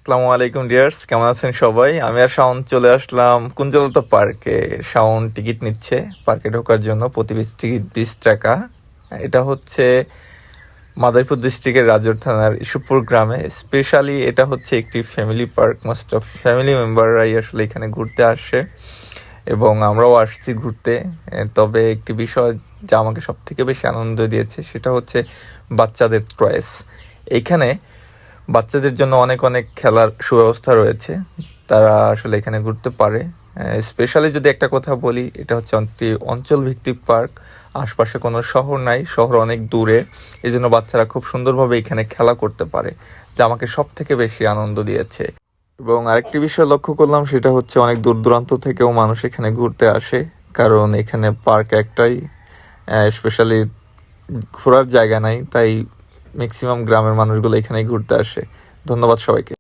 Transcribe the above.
আসসালামু আলাইকুম ডিয়ার্স, কেমন আছেন সবাই? আমি আর শাওন চলে আসলাম কুঞ্জলতা পার্কে। শাওন টিকিট নিচ্ছে পার্কে ঢোকার জন্য, প্রতি পিস টিকিট 20 টাকা। এটা হচ্ছে মাদারীপুর ডিস্ট্রিক্টের রাজৌর থানার ইসুপুর গ্রামে। স্পেশালি এটা হচ্ছে একটি family park, most of family মেম্বাররাই আসলে এখানে ঘুরতে আসে এবং আমরাও আসছি ঘুরতে। তবে একটি বিষয় যা আমাকে সব থেকে বেশি আনন্দ দিয়েছে সেটা হচ্ছে বাচ্চাদের টয়েস। এইখানে বাচ্চাদের জন্য অনেক অনেক খেলার সুব্যবস্থা রয়েছে, তারা আসলে এখানে ঘুরতে পারে। স্পেশালি যদি একটা কথা বলি, এটা হচ্ছে একটি অঞ্চলভিত্তিক পার্ক, আশপাশে কোনো শহর নাই, শহর অনেক দূরে, এই জন্য বাচ্চারা খুব সুন্দরভাবে এখানে খেলা করতে পারে, যা আমাকে সব থেকে বেশি আনন্দ দিয়েছে। এবং আরেকটি বিষয় লক্ষ্য করলাম, সেটা হচ্ছে অনেক দূর দূরান্ত থেকেও মানুষ এখানে ঘুরতে আসে, কারণ এখানে পার্ক একটাই, স্পেশালি ঘোরার জায়গা নাই, তাই ম্যাক্সিমাম গ্রামের মানুষগুলো এখানেই ঘুরতে আসে। ধন্যবাদ সবাইকে।